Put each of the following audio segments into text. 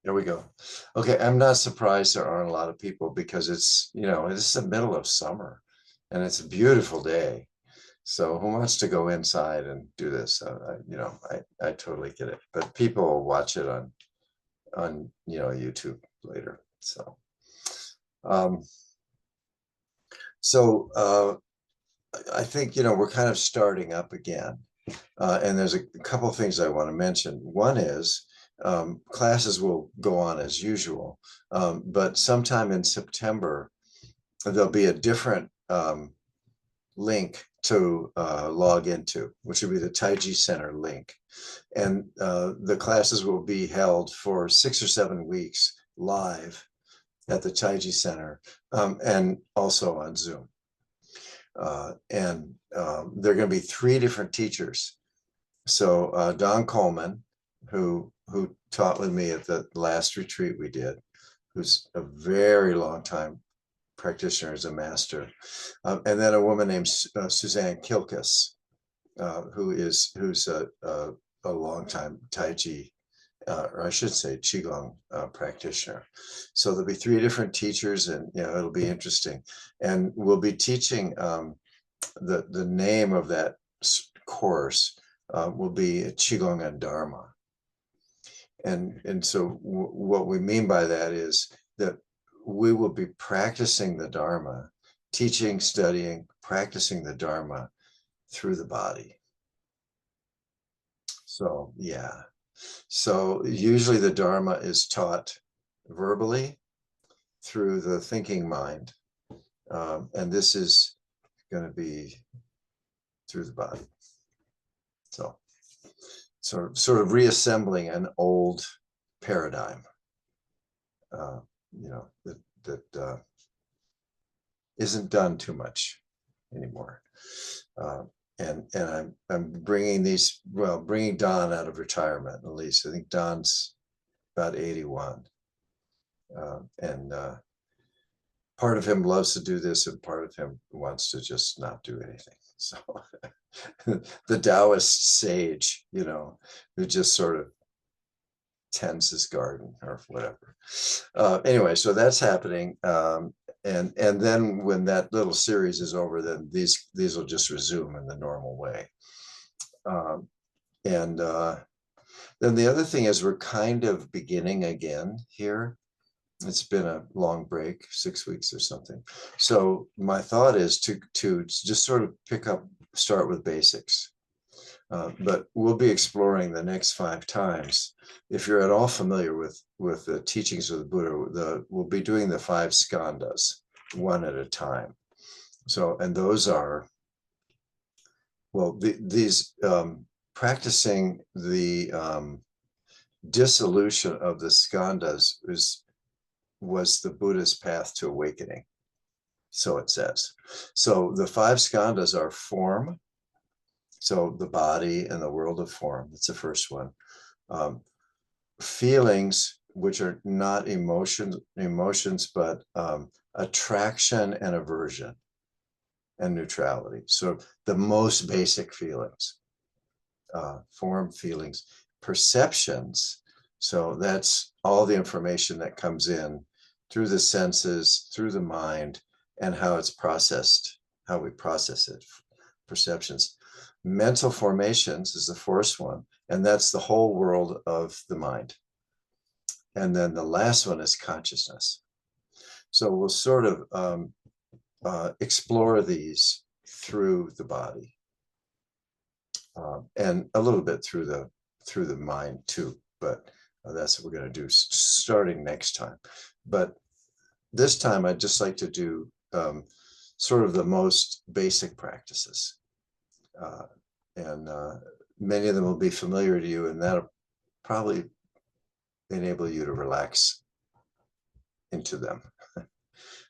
There we go. Okay, I'm not surprised there aren't a lot of people because it's, it's the middle of summer and it's a beautiful day. So who wants to go inside and do this? I totally get it. But people will watch it on YouTube later. Um, so I think we're kind of starting up again. And there's a couple of things I want to mention. One is classes will go on as usual, but sometime in September, there'll be a different link to log into, which will be the Taiji Center link. And the classes will be held for 6 or 7 weeks live at the Taiji Center and also on Zoom. And there are going to be 3 different teachers. So Don Coleman, who taught with me at the last retreat we did, who's a very long time practitioner as a master, and then a woman named Suzanne Kilkus, who's a long time Tai Chi, or I should say Qigong practitioner. So there'll be 3 different teachers, and it'll be interesting. And we'll be teaching the name of that course will be Qigong and Dharma. And so what we mean by that is that we will be practicing the Dharma, teaching, studying, practicing the Dharma through the body. So, yeah. So usually the Dharma is taught verbally through the thinking mind. And this is going to be through the body. So sort of reassembling an old paradigm, that isn't done too much anymore. And I'm bringing bringing Don out of retirement, at least. I think Don's about 81. And part of him loves to do this and part of him wants to just not do anything. So the Taoist sage, who just sort of tends his garden or whatever. Anyway, so that's happening. And then when that little series is over, then these will just resume in the normal way. And then the other thing is we're kind of beginning again here. It's been a long break, 6 weeks or something. So my thought is to just sort of start with basics. But we'll be exploring the next 5 times. If you're at all familiar with the teachings of the Buddha, we'll be doing the 5 skandhas, one at a time. So, and those are, these practicing the dissolution of the skandhas was the Buddha's path to awakening. So it says. So the 5 skandhas are form. So the body and the world of form, that's the first one. Feelings, which are not emotions, but attraction and aversion and neutrality. So the most basic feelings, form, feelings, perceptions. So that's all the information that comes in through the senses, through the mind, and how it's processed, how we process it, perceptions. Mental formations is the first one, and that's the whole world of the mind. And then the last one is consciousness. So we'll sort of explore these through the body, and a little bit through the mind too. But that's what we're going to do starting next time. But this time, I'd just like to do sort of the most basic practices. And many of them will be familiar to you, and that'll probably enable you to relax into them.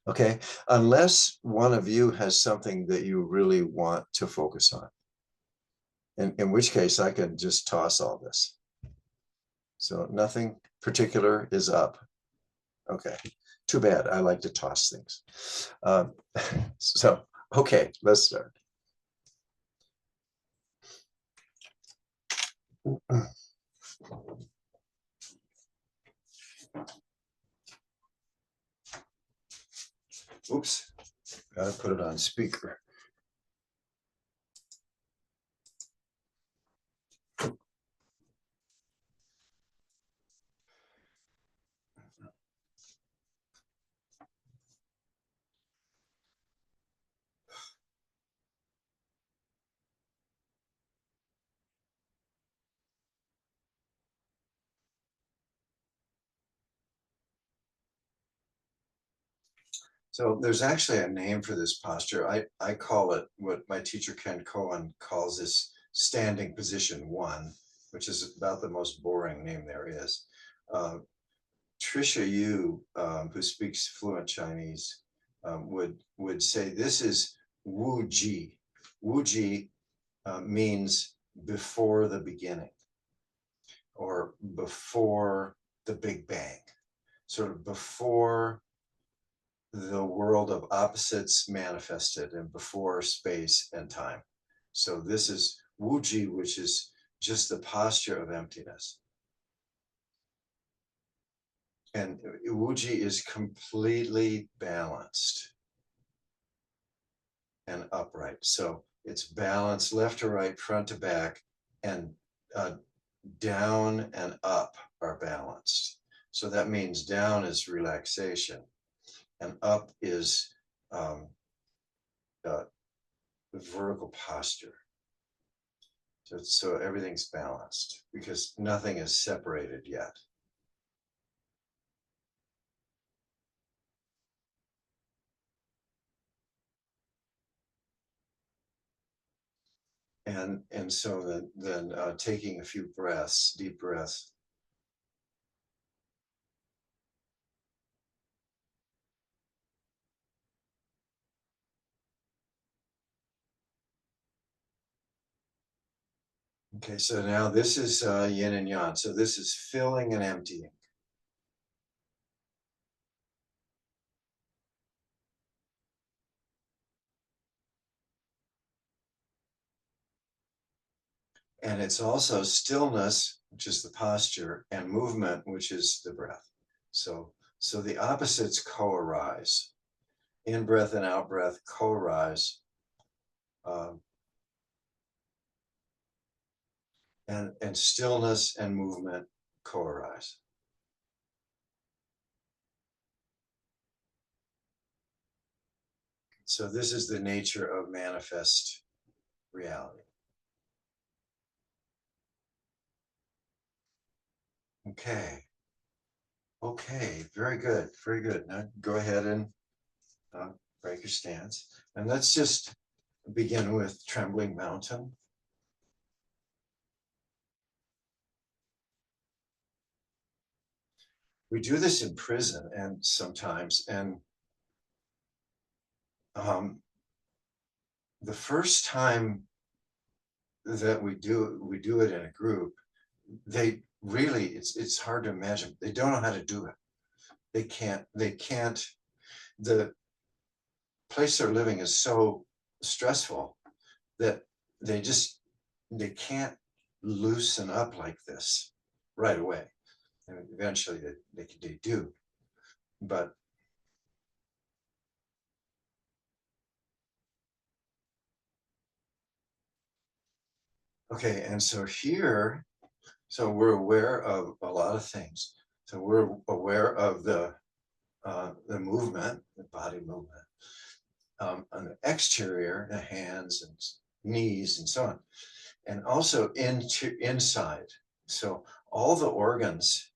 Okay, unless one of you has something that you really want to focus on, in which case I can just toss all this. So nothing particular is up. Okay, too bad. I like to toss things. So, okay, let's start. Oops, gotta put it on speaker. So there's actually a name for this posture. I call it what my teacher Ken Cohen calls this standing position one, which is about the most boring name there is. Trisha Yu, who speaks fluent Chinese, would say this is Wu Ji. Wu Ji means before the beginning or before the Big Bang, sort of before the world of opposites manifested and before space and time. So this is Wuji, which is just the posture of emptiness. And Wuji is completely balanced and upright. So it's balanced left to right, front to back, and down and up are balanced. So that means down is relaxation and up is vertical posture. So everything's balanced because nothing is separated yet. And so then taking a few breaths, deep breaths. Okay, so now this is yin and yang. So this is filling and emptying. And it's also stillness, which is the posture, and movement, which is the breath. So the opposites co-arise. In breath and out breath co-arise. And stillness and movement co-arise. So this is the nature of manifest reality. Okay, very good, very good. Now go ahead and break your stance. And let's just begin with Trembling Mountain. We do this in prison and sometimes, and the first time that we do it in a group, they really, it's hard to imagine. They don't know how to do it. They can't, the place they're living is so stressful that they can't loosen up like this right away. And eventually they do, but okay. And so here, so we're aware of a lot of things. So we're aware of the movement, the body movement, on the exterior, the hands and knees and so on, and also inside. So all the organs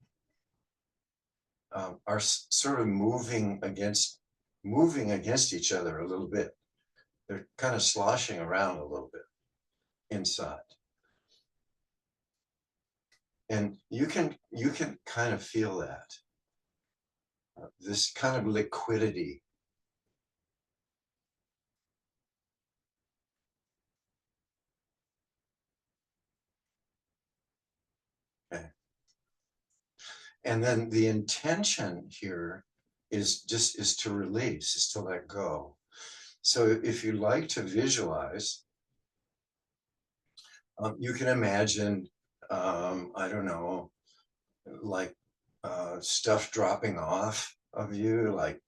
are sort of moving against each other a little bit. They're kind of sloshing around a little bit inside. And you can kind of feel that, this kind of liquidity. Okay. And then the intention here is to release, is to let go. So if you like to visualize, you can imagine, I don't know, like stuff dropping off of you, like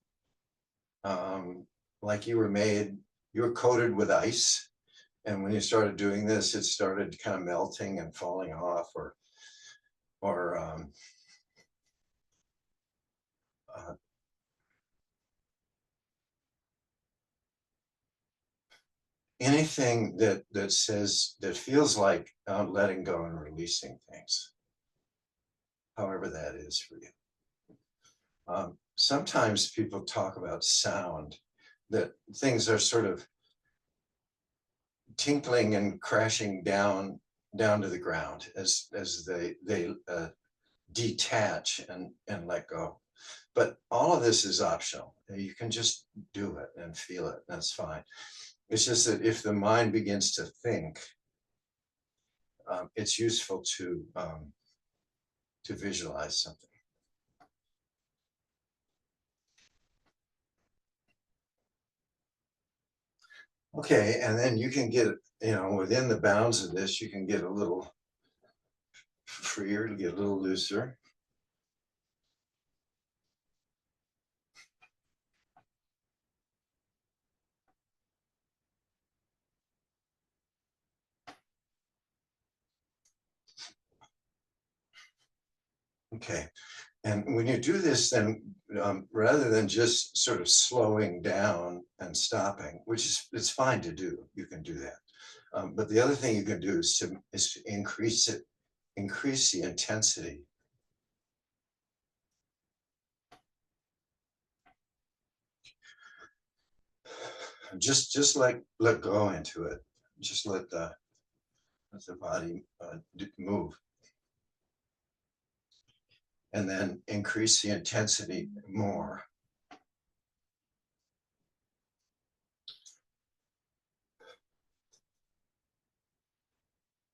like you were made, you were coated with ice. And when you started doing this, it started kind of melting and falling off, or uh, anything that says, that feels like letting go and releasing things, however that is for you. Sometimes people talk about sound, that things are sort of tinkling and crashing down to the ground as they detach and let go. But all of this is optional. You can just do it and feel it. That's fine. It's just that if the mind begins to think, it's useful to visualize something. Okay, and then you can get, within the bounds of this, you can get a little freer, to get a little looser. Okay, and when you do this, then rather than just sort of slowing down and stopping, which is, it's fine to do, you can do that. But the other thing you can do is to increase it, increase the intensity. Just like let go into it. Just let the body move, and then increase the intensity more.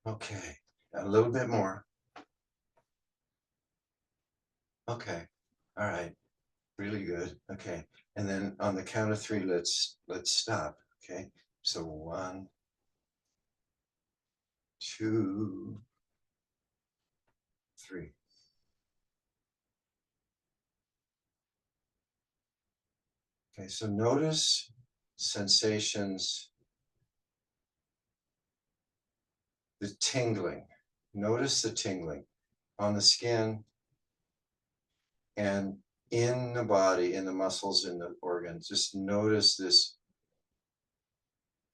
Okay, a little bit more. Okay, all right, really good. Okay, and then on the count of three, let's stop. Okay, so 1, 2, 3. Okay, so notice sensations, the tingling. Notice the tingling on the skin and in the body, in the muscles, in the organs. Just notice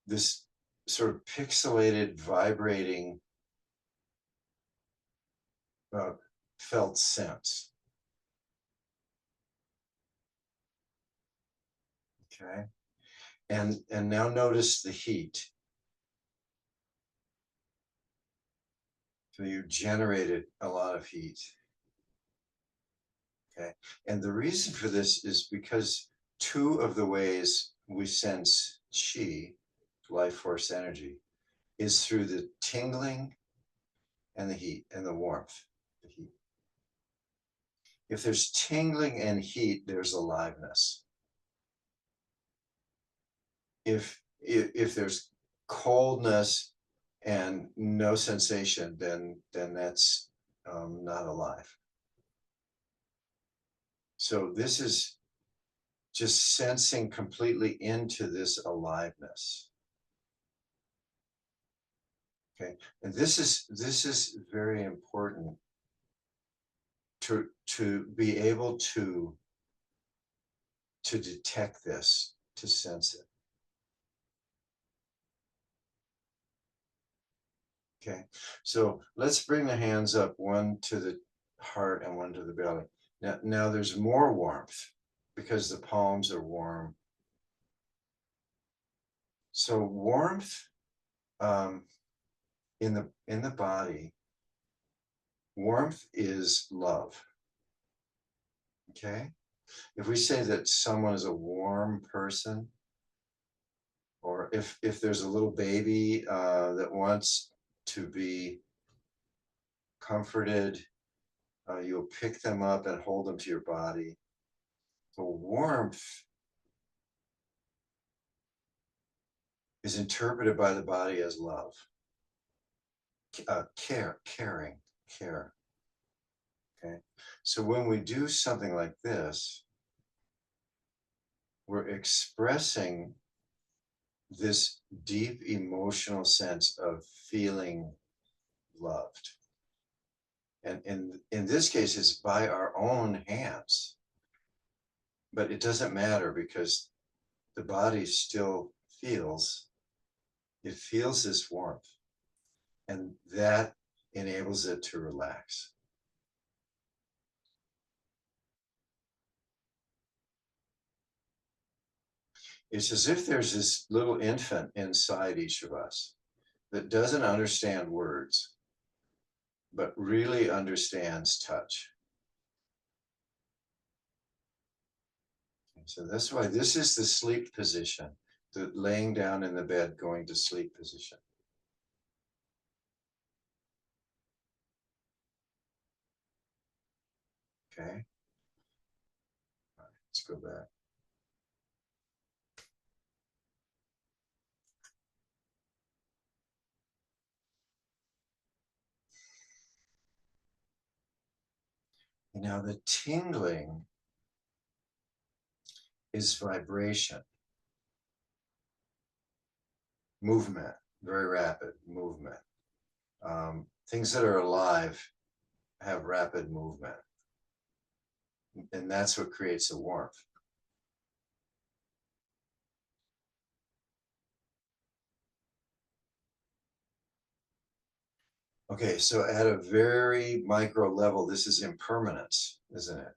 this sort of pixelated, vibrating, felt sense. Okay, and now notice the heat. So you generated a lot of heat. Okay, and the reason for this is because two of the ways we sense chi, life force energy, is through the tingling and the heat and the warmth, the heat. If there's tingling and heat, there's aliveness. If there's coldness and no sensation, then that's not alive. So this is just sensing completely into this aliveness. Okay, and this is very important to be able to detect this, to sense it. Okay, so let's bring the hands up, one to the heart and one to the belly. Now there's more warmth because the palms are warm. So warmth in the body, warmth is love. Okay, if we say that someone is a warm person, or if there's a little baby that wants to be comforted, you'll pick them up and hold them to your body. So warmth is interpreted by the body as love, caring, care. Okay, so when we do something like this, we're expressing this deep emotional sense of feeling loved. And in this case, it's by our own hands. But it doesn't matter because the body still feels, it feels this warmth. And that enables it to relax. It's as if there's this little infant inside each of us that doesn't understand words, but really understands touch. So that's why this is the sleep position, the laying down in the bed, going to sleep position. Okay, all right, let's go back. Now the tingling is vibration, movement, very rapid movement. Things that are alive have rapid movement, and that's what creates the warmth. Okay, so at a very micro level, this is impermanence, isn't it?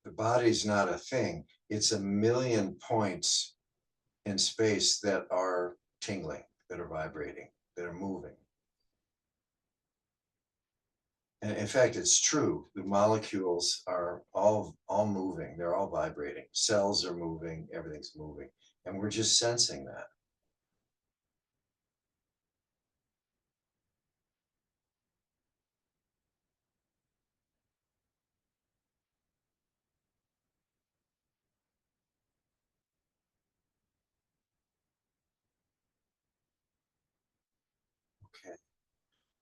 The body's not a thing. It's a million points in space that are tingling, that are vibrating, that are moving. And in fact, it's true. The molecules are all moving. They're all vibrating. Cells are moving. Everything's moving. And we're just sensing that. Okay.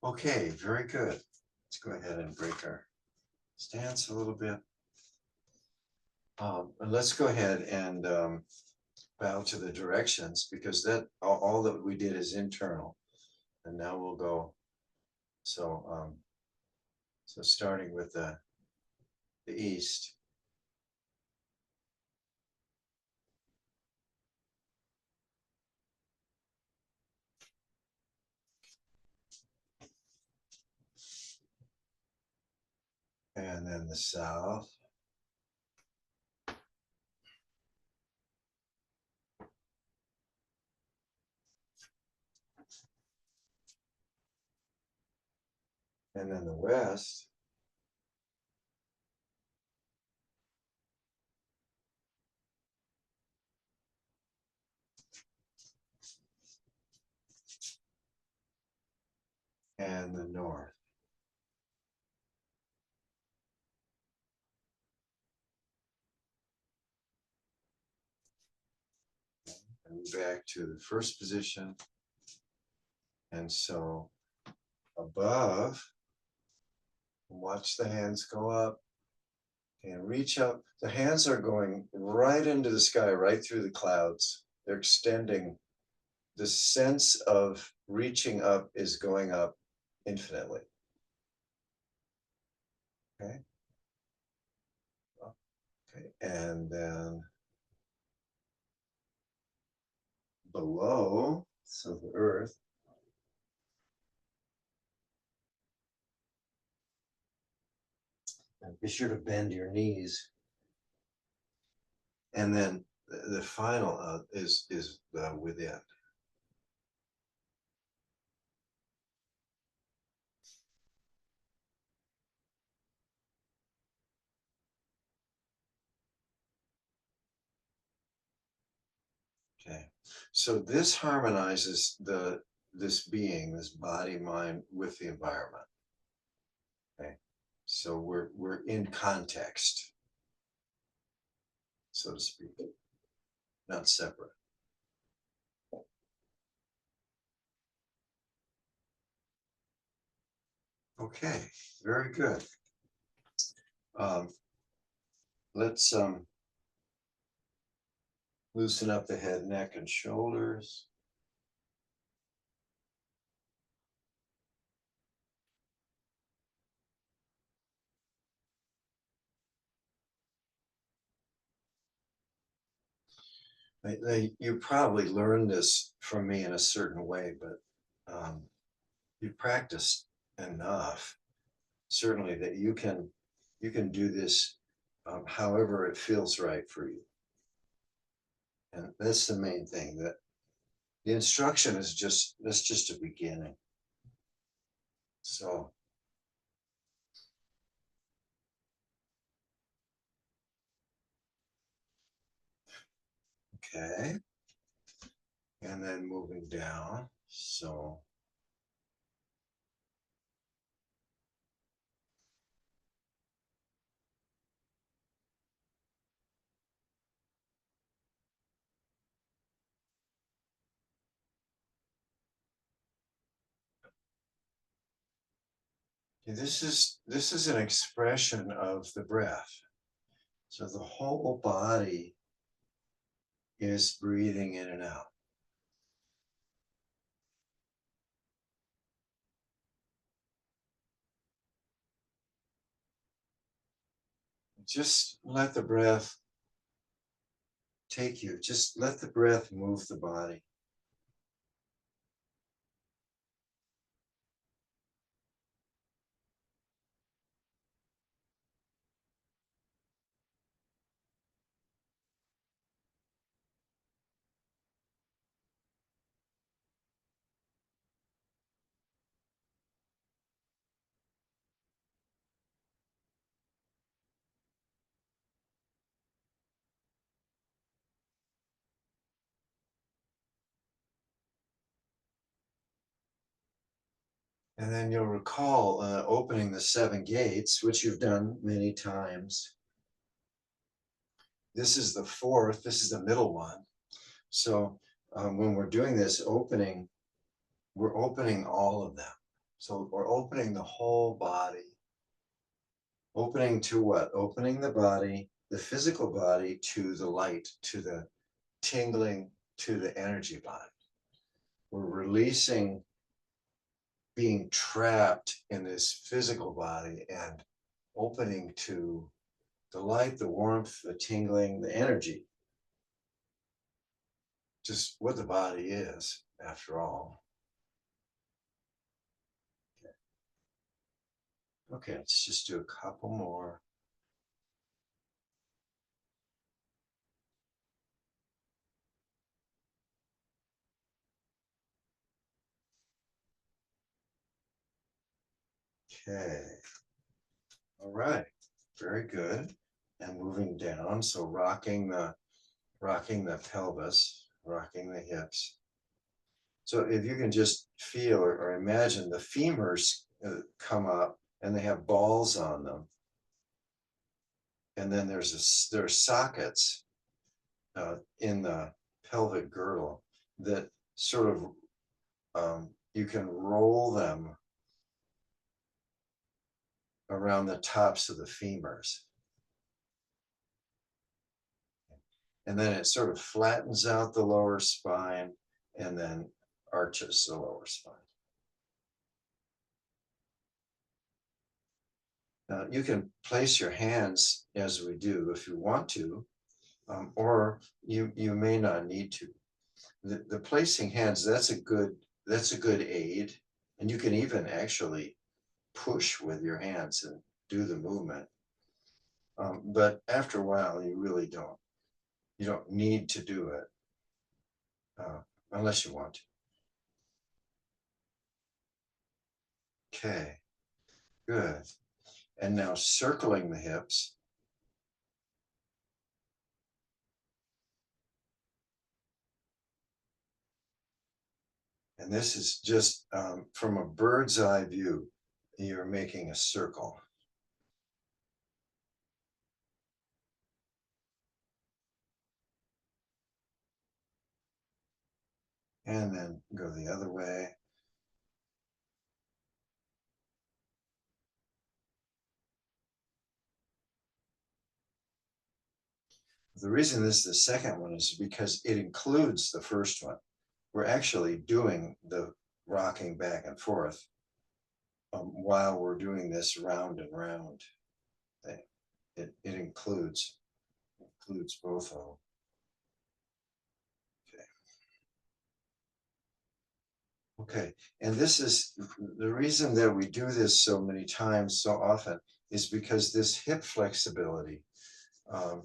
Okay, very good. Let's go ahead and break our stance a little bit. And let's go ahead and bow to the directions, because that all that we did is internal. And now we'll go. So so starting with the east. And then the south. And then the west. And the north. And back to the first position. And so above, watch the hands go up and reach up. The hands are going right into the sky, right through the clouds. They're extending. The sense of reaching up is going up infinitely. Okay. Okay. And then below, so the earth. And be sure to bend your knees. And then the final is within. Okay, so this harmonizes this being, this body, mind with the environment. Okay, so we're in context, so to speak, not separate. Okay, very good. Um, let's Loosen up the head, neck, and shoulders. You probably learned this from me in a certain way, but you practiced enough, certainly, that you can do this however it feels right for you. And that's the main thing, that the instruction is that's just a beginning. So, okay. And then moving down. So, this is an expression of the breath. So the whole body is breathing in and out. Just let the breath take you. Just let the breath move the body. And then you'll recall opening the 7 gates, which you've done many times. This is the fourth, this is the middle one. So when we're doing this opening, we're opening all of them. So we're opening the whole body. Opening to what? Opening the body, the physical body, to the light, to the tingling, to the energy body. We're releasing being trapped in this physical body and opening to the light, the warmth, the tingling, the energy. Just what the body is, after all. Okay, let's just do a couple more. Okay. All right. Very good. And moving down, so rocking the pelvis, rocking the hips. So if you can just feel or imagine the femurs come up and they have balls on them. And then there's sockets in the pelvic girdle that sort of you can roll them around the tops of the femurs. And then it sort of flattens out the lower spine and then arches the lower spine. Now you can place your hands as we do if you want to, or you may not need to. The placing hands, that's a good aid, and you can even actually push with your hands and do the movement. But after a while, you don't need to do it unless you want to. Okay, good. And now circling the hips. And this is just from a bird's eye view, you're making a circle. And then go the other way. The reason this is the second one is because it includes the first one. We're actually doing the rocking back and forth while we're doing this round and round thing. It includes both of them. Okay, and this is the reason that we do this so many times so often is because this hip flexibility, well,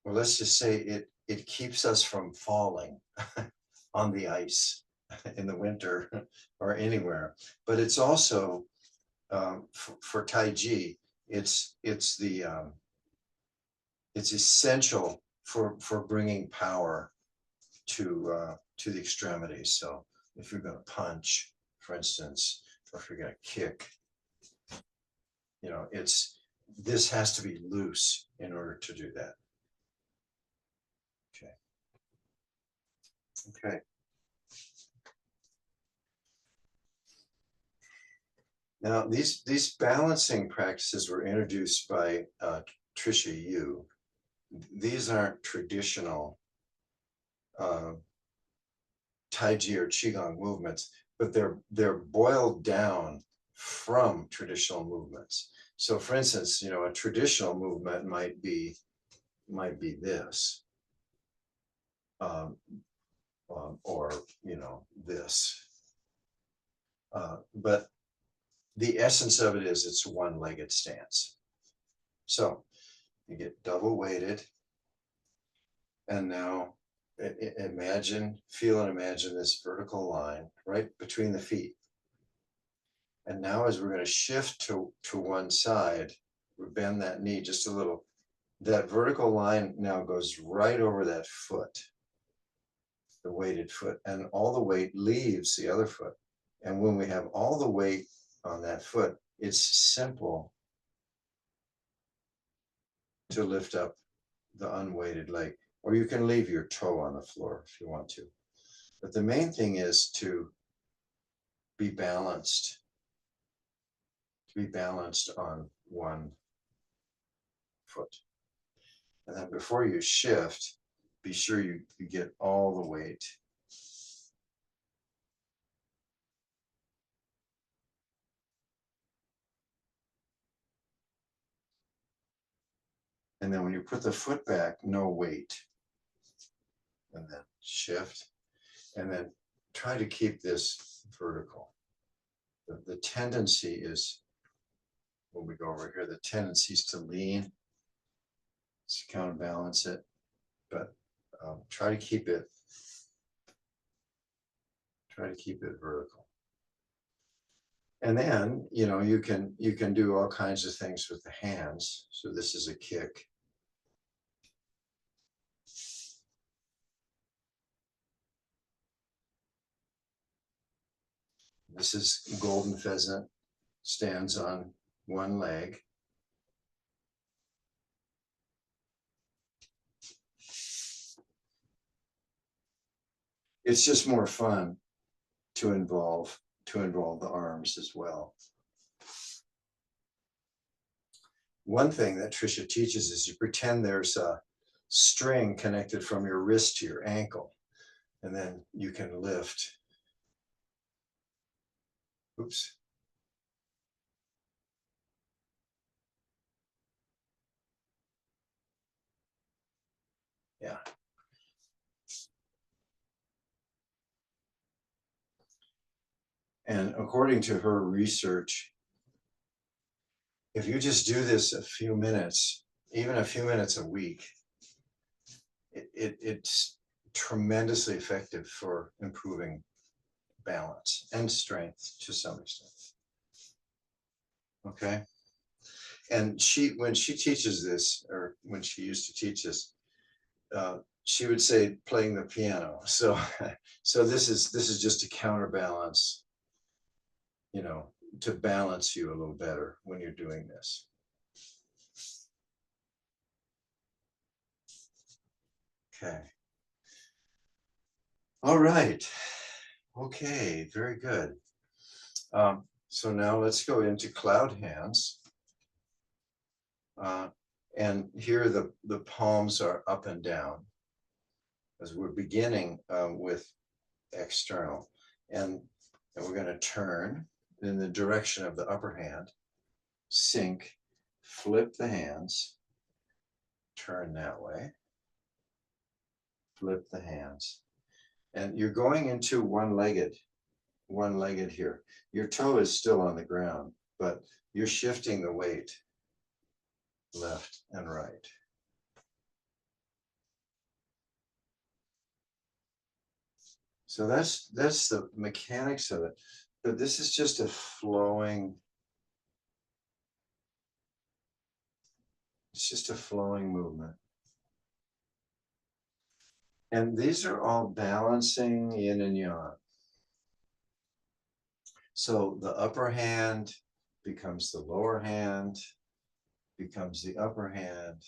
let's just say it keeps us from falling on the ice in the winter or anywhere. But it's also for Tai Chi, it's essential for bringing power to the extremities. So if you're going to punch, for instance, or if you're going to kick, this has to be loose in order to do that. Okay. Now these balancing practices were introduced by Tricia Yu. These aren't traditional Tai Chi or Qigong movements, but they're boiled down from traditional movements. So for instance, a traditional movement might be this, or this. But the essence of it is it's a one-legged stance. So you get double weighted, and now feel and imagine this vertical line right between the feet. And now as we're going to shift to one side, we bend that knee just a little. That vertical line now goes right over that foot, the weighted foot, and all the weight leaves the other foot. And when we have all the weight on that foot, it's simple to lift up the unweighted leg, or you can leave your toe on the floor if you want to. But the main thing is to be balanced, on one foot. And then before you shift, be sure you get all the weight. And then when you put the foot back, no weight. And then shift. And then try to keep this vertical. The tendency is, when we go over here, the tendency is to lean, to counterbalance it, but try to keep it vertical. And then, you can do all kinds of things with the hands. So this is a kick. This is golden pheasant, stands on one leg. It's just more fun to involve the arms as well. One thing that Tricia teaches is you pretend there's a string connected from your wrist to your ankle, and then you can lift. Oops. Yeah. And according to her research, if you just do this a few minutes, even a few minutes a week, it's tremendously effective for improving balance and strength to some extent. Okay. And when she teaches this, or when she used to teach this, she would say playing the piano. So this is just a counterbalance, to balance you a little better when you're doing this. Okay. All right. Okay, very good. So now let's go into cloud hands. And here the palms are up and down as we're beginning with external. And we're going to turn in the direction of the upper hand, sink, flip the hands, turn that way, flip the hands. And you're going into one-legged here. Your toe is still on the ground, but you're shifting the weight left and right. So that's the mechanics of it. But this is just a flowing, it's just a flowing movement. And these are all balancing yin and yang. So the upper hand becomes the lower hand, becomes the upper hand,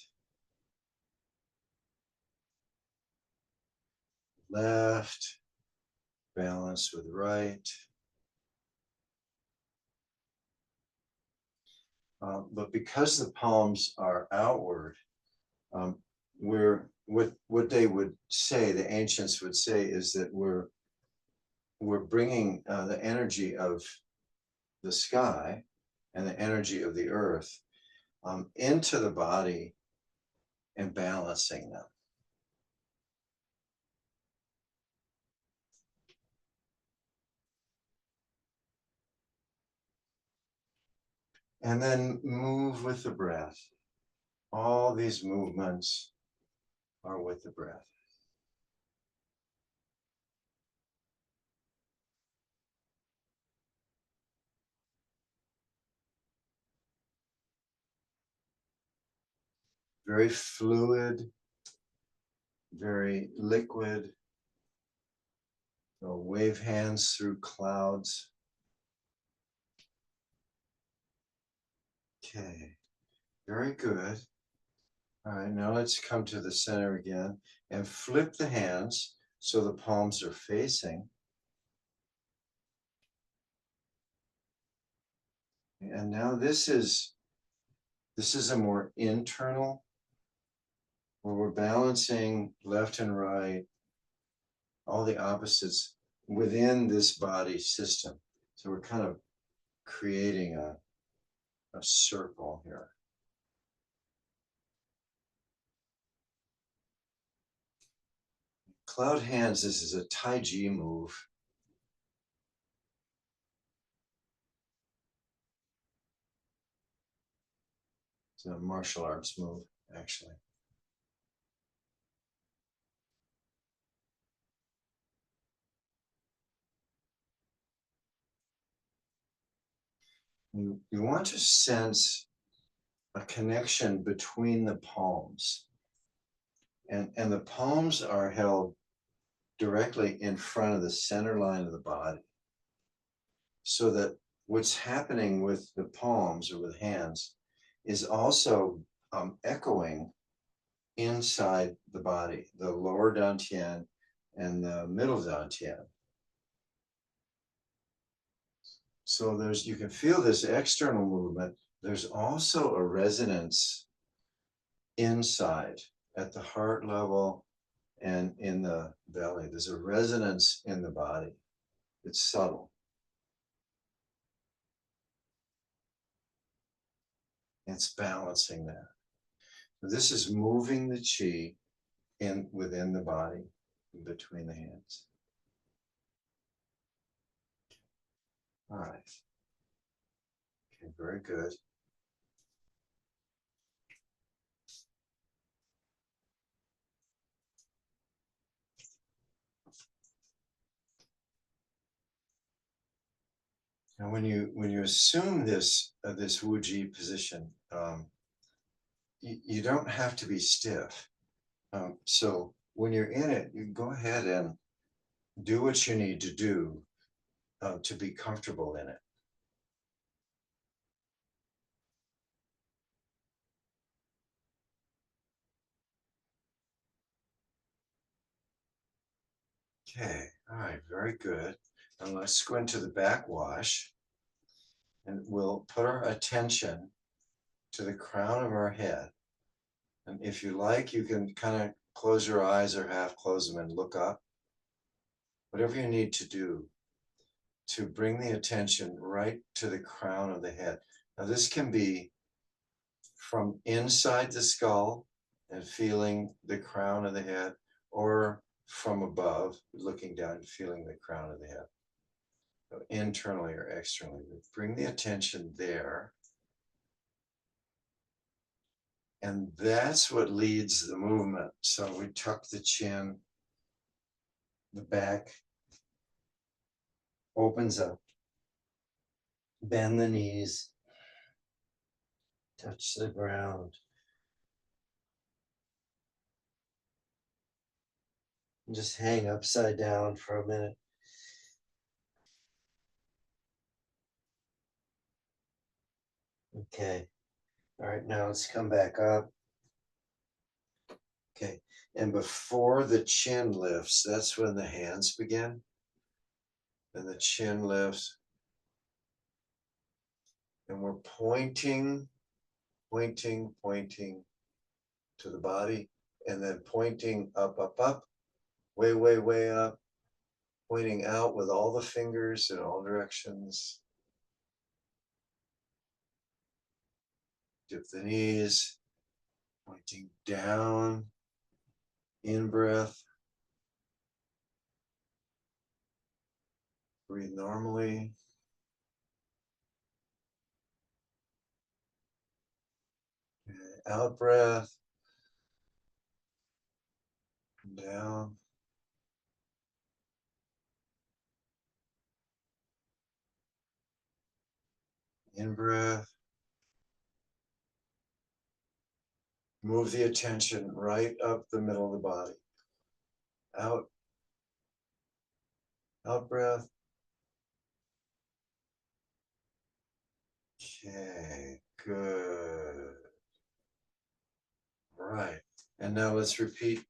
left, balance with right. But because the palms are outward, we're what they would say, the ancients would say, is that we're bringing the energy of the sky and the energy of the earth into the body and balancing them. And then move with the breath. All these movements are with the breath. Very fluid, very liquid. So wave hands through clouds. Okay, very good. All right, now let's come to the center again and flip the hands so the palms are facing. And now this is a more internal, where we're balancing left and right, all the opposites within this body system. So we're kind of creating a circle here. Cloud hands, this is a Tai Chi move. It's a martial arts move, actually. You want to sense a connection between the palms. And the palms are held directly in front of the center line of the body. So that what's happening with the palms or with hands is also echoing inside the body, the lower dantian and the middle dantian. So you can feel this external movement. There's also a resonance inside at the heart level and in the belly. There's a resonance in the body. It's subtle. It's balancing that. So this is moving the chi within the body, between the hands. All right. Okay, very good. And when you assume this Wuji position, you don't have to be stiff. So when you're in it, you go ahead and do what you need to do to be comfortable in it. Okay, all right, very good. And let's go into the backwash, and we'll put our attention to the crown of our head. And if you like, you can kind of close your eyes or half close them and look up. Whatever you need to do to bring the attention right to the crown of the head. Now, this can be from inside the skull and feeling the crown of the head, or from above, looking down and feeling the crown of the head. So internally or externally, bring the attention there. And that's what leads the movement. So we tuck the chin, the back opens up, bend the knees, touch the ground. And just hang upside down for a minute. Okay. All right, now let's come back up. Okay. And before the chin lifts, that's when the hands begin. And the chin lifts. And we're pointing to the body, and then pointing up, way, way, way up, pointing out with all the fingers in all directions. Dip the knees, pointing down, in breath. Breathe normally. Out breath. Down. In breath. Move the attention right up the middle of the body. Out. Out breath. Okay, good. Right. And now let's repeat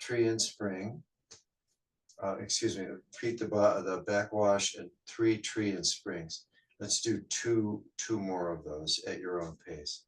tree and spring. Excuse me, repeat the backwash and 3 tree and springs. Let's do two more of those at your own pace.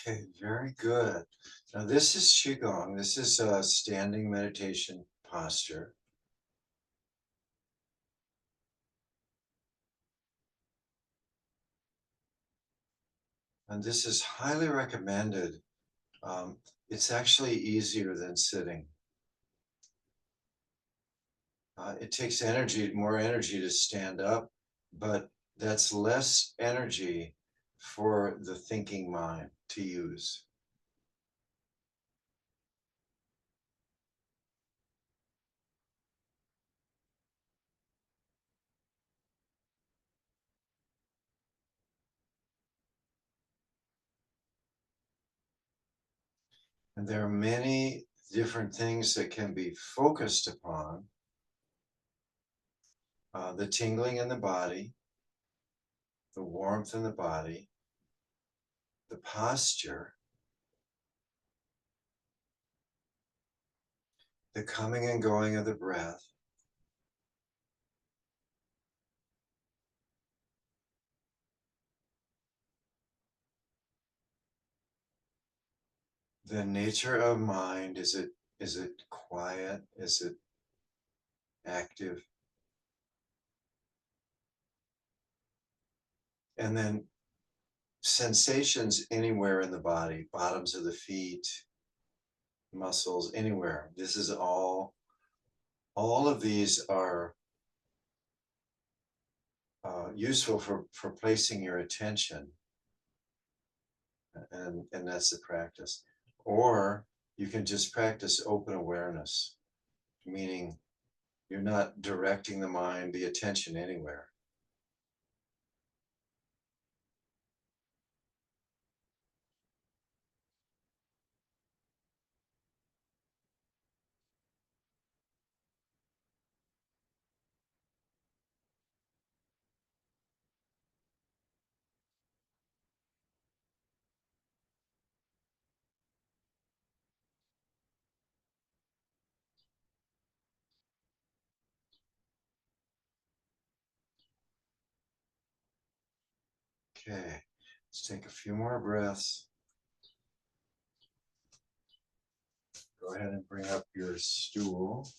Okay, very good. Now this is Qigong. This is a standing meditation posture. And this is highly recommended. It's actually easier than sitting. It takes energy, more energy to stand up, but that's less energy for the thinking mind to use. And there are many different things that can be focused upon. The tingling in the body, the warmth in the body, the posture, the coming and going of the breath, the nature of mind. Is it quiet? Is it active? And then sensations anywhere in the body, bottoms of the feet, muscles, anywhere. This is all of these are useful for placing your attention, and that's the practice. Or you can just practice open awareness, meaning you're not directing the mind, the attention anywhere. Okay, let's take a few more breaths. Go ahead and bring up your stool.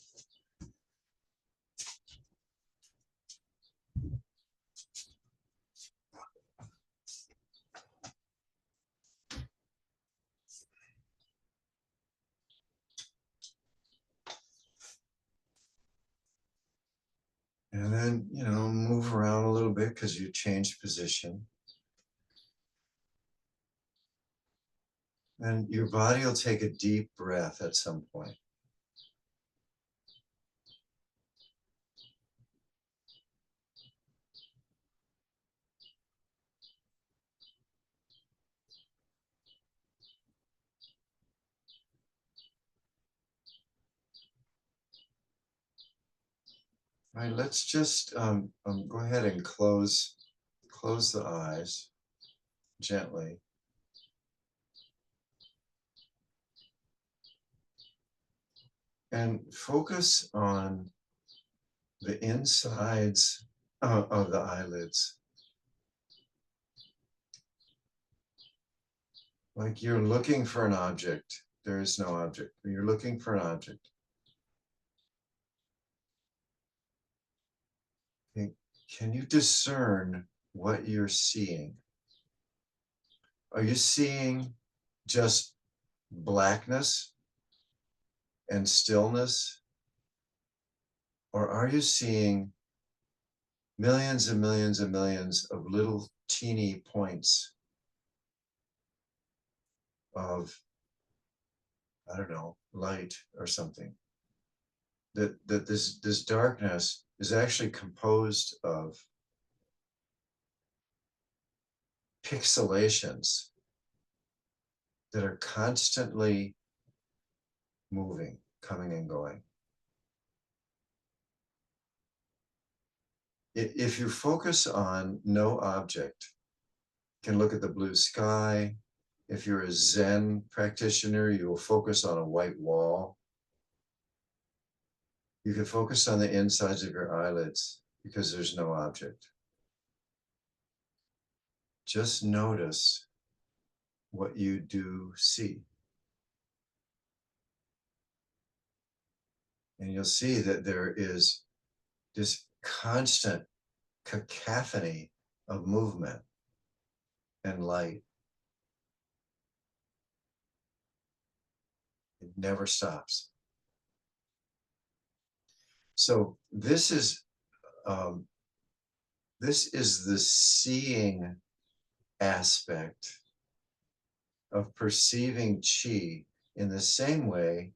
And then, move around a little bit because you changed position. And your body will take a deep breath at some point. All right, let's just go ahead and close the eyes gently. And focus on the insides of the eyelids. Like you're looking for an object. There is no object. You're looking for an object. Okay. Can you discern what you're seeing? Are you seeing just blackness and stillness? Or are you seeing millions and millions and millions of little teeny points of, I don't know, light or something? That this darkness is actually composed of pixelations that are constantly moving, coming and going. If you focus on no object, you can look at the blue sky. If you're a Zen practitioner, you will focus on a white wall. You can focus on the insides of your eyelids because there's no object. Just notice what you do see. And you'll see that there is this constant cacophony of movement and light. It never stops. So um, this is the seeing aspect of perceiving chi, in the same way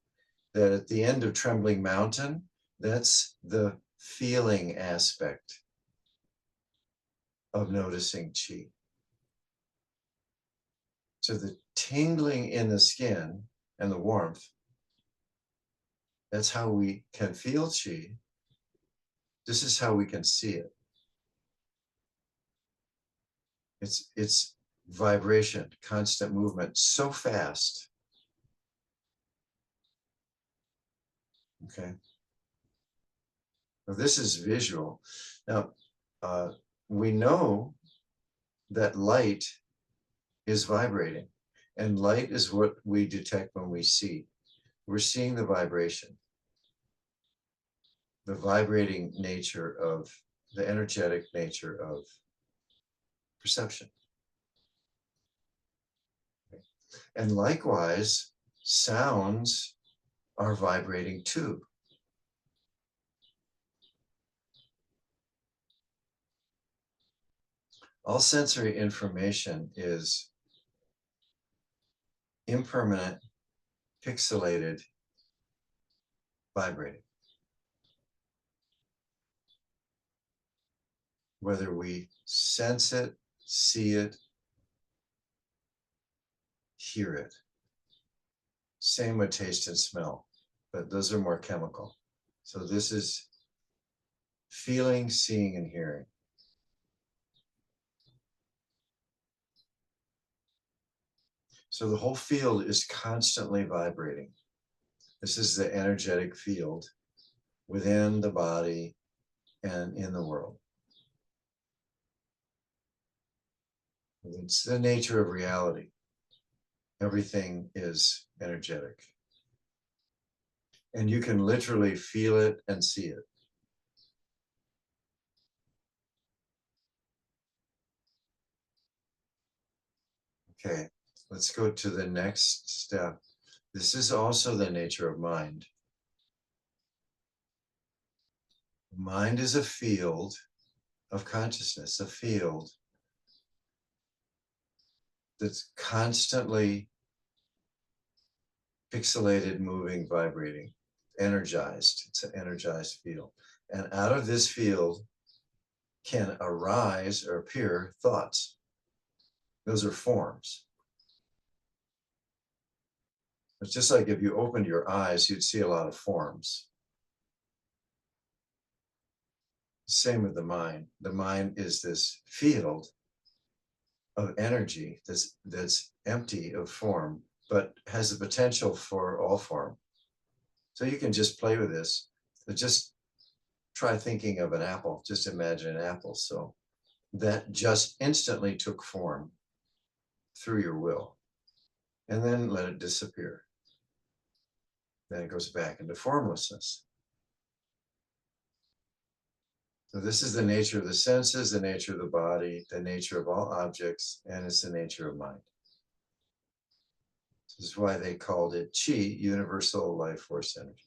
that at the end of Trembling Mountain, that's the feeling aspect of noticing chi. So the tingling in the skin and the warmth, that's how we can feel chi. This is how we can see it. It's vibration, constant movement, so fast. Okay. Now this is visual. Now, we know that light is vibrating, and light is what we detect when we see. We're seeing the vibration, the vibrating nature of the energetic nature of perception. And likewise, sounds are vibrating too. All sensory information is impermanent, pixelated, vibrating. Whether we sense it, see it, hear it. Same with taste and smell, but those are more chemical. So this is feeling, seeing, and hearing. So the whole field is constantly vibrating. This is the energetic field within the body and in the world. It's the nature of reality. Everything is energetic. And you can literally feel it and see it. Okay, let's go to the next step. This is also the nature of mind. Mind is a field of consciousness, a field that's constantly pixelated, moving, vibrating, energized. It's an energized field. And out of this field can arise or appear thoughts. Those are forms. It's just like if you opened your eyes, you'd see a lot of forms. Same with the mind. The mind is this field of energy that's empty of form, but has the potential for all form. So you can just play with this. But just try thinking of an apple. Just imagine an apple. So that just instantly took form through your will, and then let it disappear. Then it goes back into formlessness. So this is the nature of the senses, the nature of the body, the nature of all objects, and it's the nature of mind. This is why they called it Qi, universal life force energy.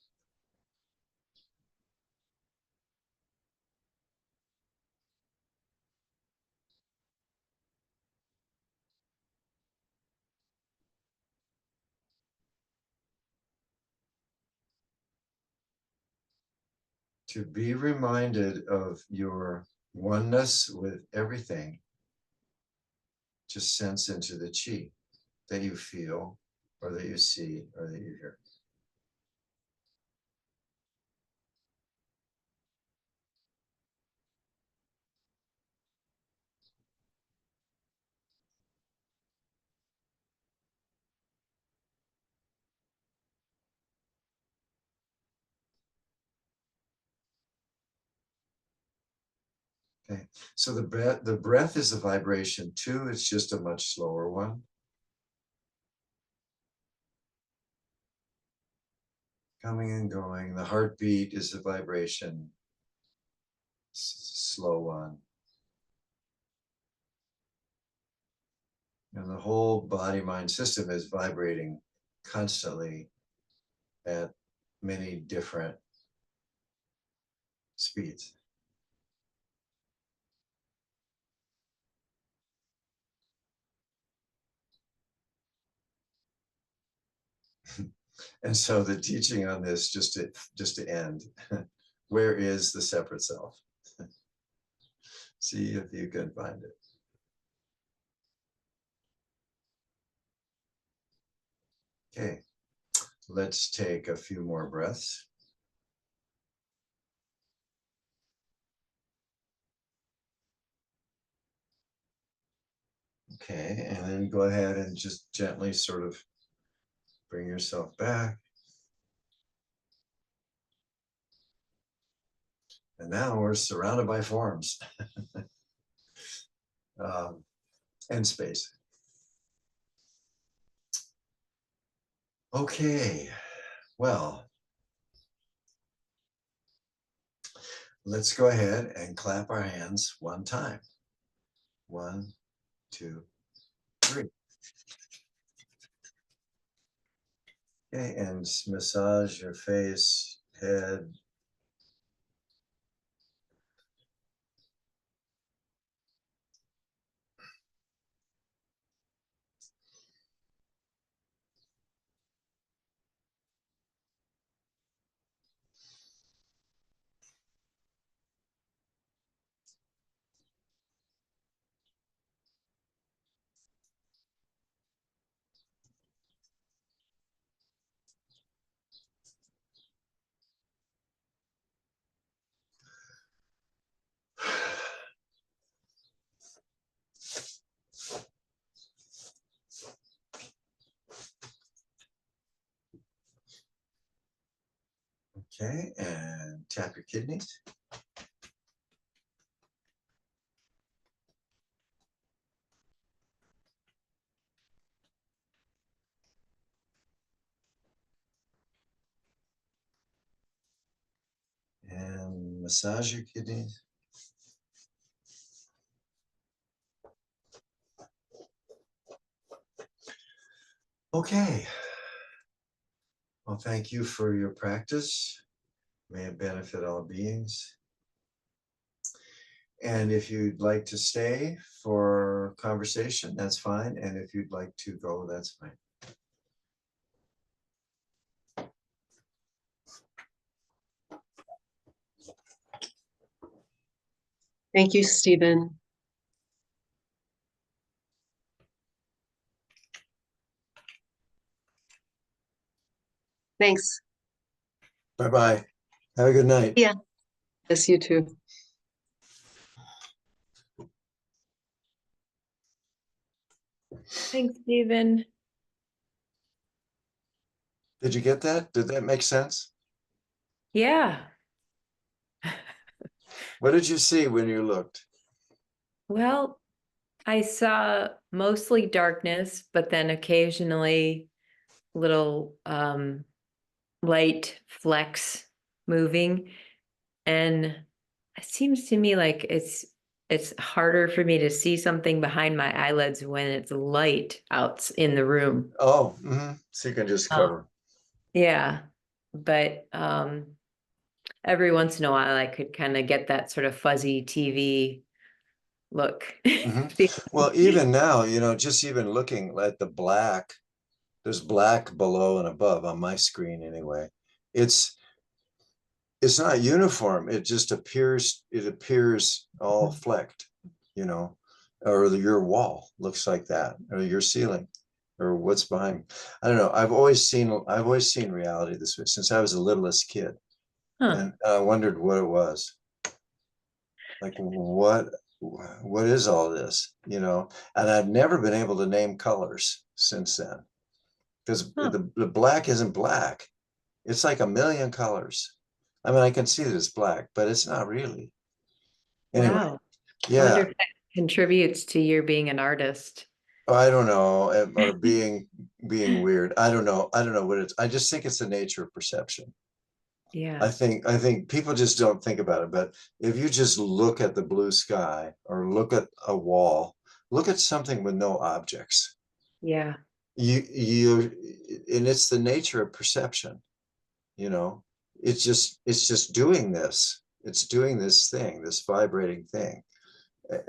To be reminded of your oneness with everything, just sense into the Qi that you feel, or that you see, or that you hear. Okay, so the breath is a vibration too. It's just a much slower one. coming and going. The heartbeat is the vibration, slow one. And the whole body mind system is vibrating constantly at many different speeds. And so the teaching on this, just to end, where is the separate self? See if you can find it. Okay, let's take a few more breaths. Okay, and then go ahead and just gently sort of bring yourself back. And now we're surrounded by forms and space. Okay, well, let's go ahead and clap our hands one time. 1, 2, 3. Okay, and massage your face, head. Okay, and tap your kidneys. And massage your kidneys. Okay. Well, thank you for your practice. May it benefit all beings. And if you'd like to stay for conversation, that's fine. And if you'd like to go, that's fine. Thank you, Stephen. Thanks. Bye-bye. Have a good night. Yeah. Yes, you too. Thanks, Stephen. Did you get that? Did that make sense? Yeah. What did you see when you looked? Well, I saw mostly darkness, but then occasionally little light flecks moving. And it seems to me like it's harder for me to see something behind my eyelids when it's light out in the room. Oh, so you can just cover. Yeah. But every once in a while I could kind of get that sort of fuzzy TV look. Well, even now, just even looking at the black, there's black below and above on my screen anyway. It's not uniform. It just appears, all flecked, or your wall looks like that, or your ceiling, or what's behind. I don't know. I've always seen reality this way since I was the littlest kid. Huh. And I wondered what it was. Like, what is all this? And I've never been able to name colors since then. Because the black isn't black. It's like a million colors. I mean, I can see that it's black, but it's not really. Anyway, Wow. I yeah. wonder if that contributes to your being an artist. I don't know, or being weird. I don't know. I don't know what it's. I just think it's the nature of perception. Yeah. I think people just don't think about it. But if you just look at the blue sky or look at a wall, look at something with no objects. Yeah. You and it's the nature of perception, you know. It's just doing this. It's doing this thing, this vibrating thing.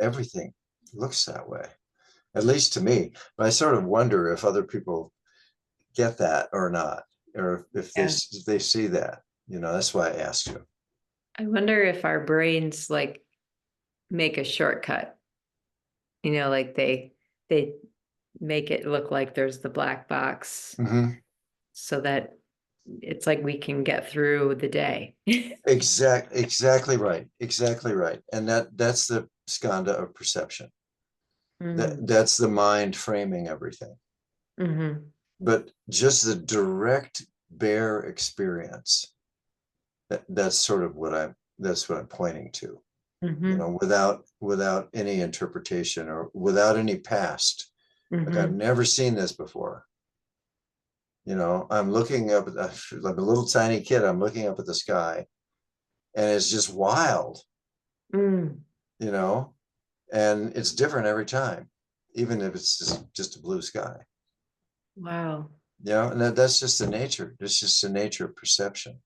Everything looks that way, at least to me. But I sort of wonder if other people get that or not, or Yeah. if they see that. That's why I asked you. I wonder if our brains like make a shortcut, like they make it look like there's the black box Hmm. so that it's like we can get through the day. Exactly right. Exactly right. And that's the skanda of perception. Mm, That's the mind framing everything. hmm. But just the direct bare experience, that's sort of what I'm pointing to. Hmm. Without any interpretation or without any past. Like, I've Hmm. never seen this before. I'm looking up like a little tiny kid. I'm looking up at the sky, and it's just wild. Mm, You know, and it's different every time, even if it's just a blue sky. wow. And that's just the nature. It's just the nature of perception.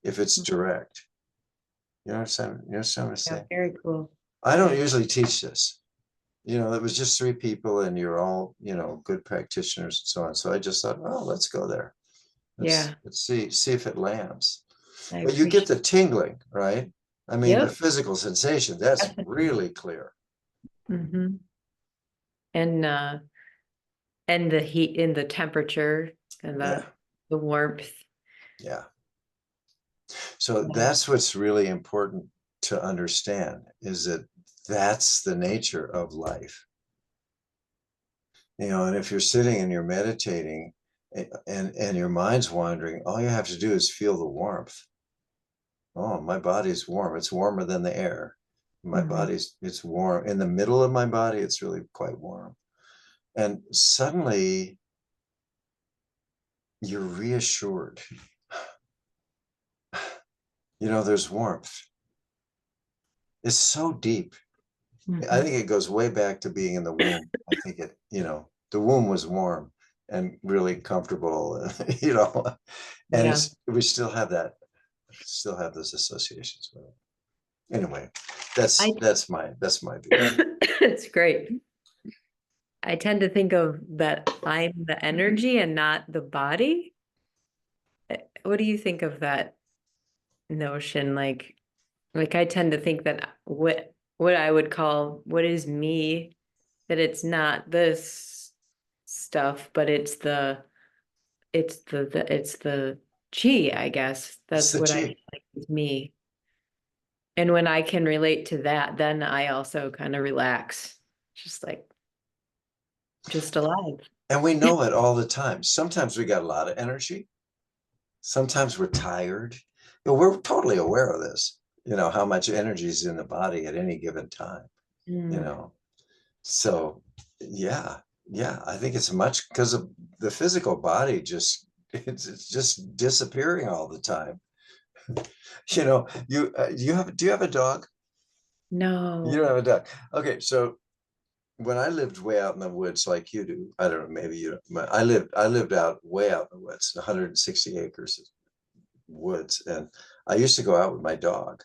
If it's direct, what I'm Yeah, saying. very cool. I don't Yeah. usually teach this. It was just three people, and you're all good practitioners and so on. So I just thought, oh, let's go there. Let's Yeah. let's see if it lands. I But you get appreciate. the tingling, right? I mean, the Yep. physical sensation, that's really clear. Hmm. And and the heat and the temperature and Yeah, the warmth. yeah. So Yeah. that's what's really important to understand, is that that's the nature of life. And if you're sitting and you're meditating, and your mind's wandering, all you have to do is feel the warmth. Oh, my body's warm. It's warmer than the air. Hmm. It's warm. In the middle of my body, it's really quite warm. And suddenly you're reassured. There's warmth. It's so deep. I Hmm. think it goes way back to being in the womb. I think the womb was warm and really comfortable, and Yeah. we still have those associations with it. Anyway, that's I that's my that's my view. it's great. I tend to think of that I'm the energy and not the body. What do you think of that notion? Like I tend to think that what I would call what is me, that it's not this stuff, but it's the chi, I guess. It's That's the what I feel chi. like is me. And when I can relate to that, then I also kind of relax. Just like just alive. And we know it all the time. Sometimes we got a lot of energy. Sometimes we're tired. We're totally aware of this, how much energy is in the body at any given time, you Mm. know. So, yeah, yeah, I think it's much because of the physical body just it's just disappearing all the time. Do you have a dog? You don't No. have a dog. Okay, so when I lived way out in the woods like you do, I don't know, maybe you don't, I lived out way out in the woods, 160 acres of woods, and I used to go out with my dog,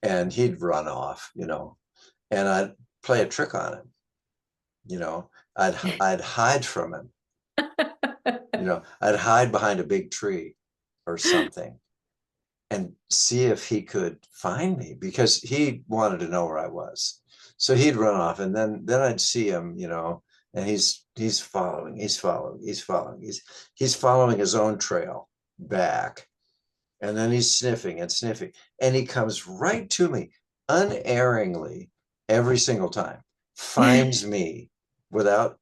and he'd run off, and I'd play a trick on him, you know, I'd hide from him. I'd hide behind a big tree or something and see if he could find me, because he wanted to know where I was. So he'd run off, and then I'd see him, and he's following, he's following his own trail back. And then he's sniffing and sniffing, and he comes right to me unerringly every single time, finds me without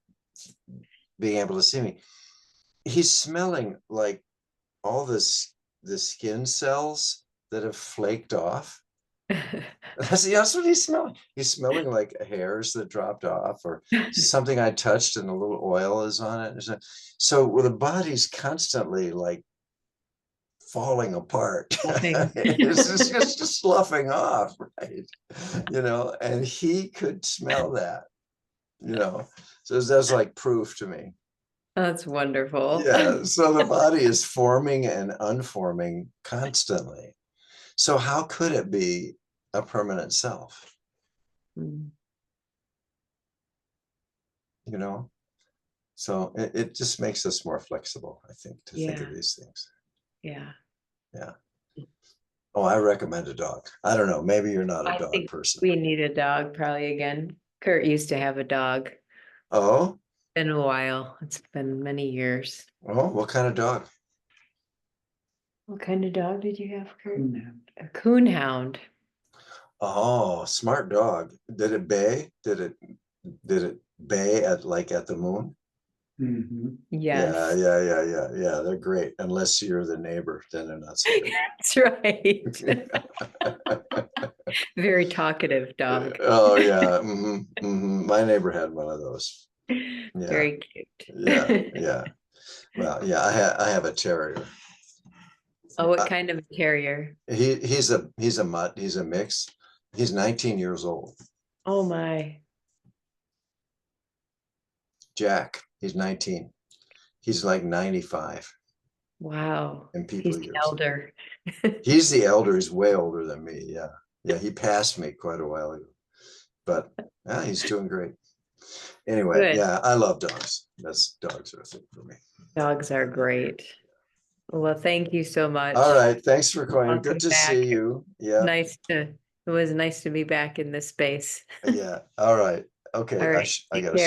being able to see me. He's smelling like all the skin cells that have flaked off. That's what he's smelling. He's smelling like hairs that dropped off or something I touched and a little oil is on it. So well, the body's constantly like falling apart. Nothing. It's just sloughing off, right? And he could smell that, So that's like proof to me. That's wonderful. Yeah. So the body is forming and unforming constantly. So how could it be a permanent self? Mm, So it just makes us more flexible, I think, to think of Yeah. these things. Yeah. Yeah. Oh, I recommend a dog. I don't know, maybe you're not a I dog think person. we need a dog probably again. Kurt used to have a dog. Oh, Been a while. It's been many years. what kind of dog? What kind of dog did you have, Kurt? A coonhound. Oh, smart dog. Did it bay? Did it bay at the moon? Yes. Yeah. They're great. Unless you're the neighbor, then they're not so good. That's right. Very talkative dog. Oh yeah. My neighbor had one of those. Yeah. Very cute. Yeah. Well, yeah, I have a terrier. Oh, what kind of a terrier? He's a mutt. He's a mix. He's 19 years old. Oh my. Jack, he's 19. He's like 95. Wow. In people He's the years. elder. He's the elder. He's way older than me. Yeah. Yeah, he passed me quite a while ago. But he's doing great. Anyway, Good. yeah, I love dogs. Dogs are a thing for me. Dogs are great. Well, thank you so much. All right. Thanks for calling. Welcome Good to back. see you. Yeah. It was nice to be back in this space. Yeah. All right. Okay. All right. I Take gotta care.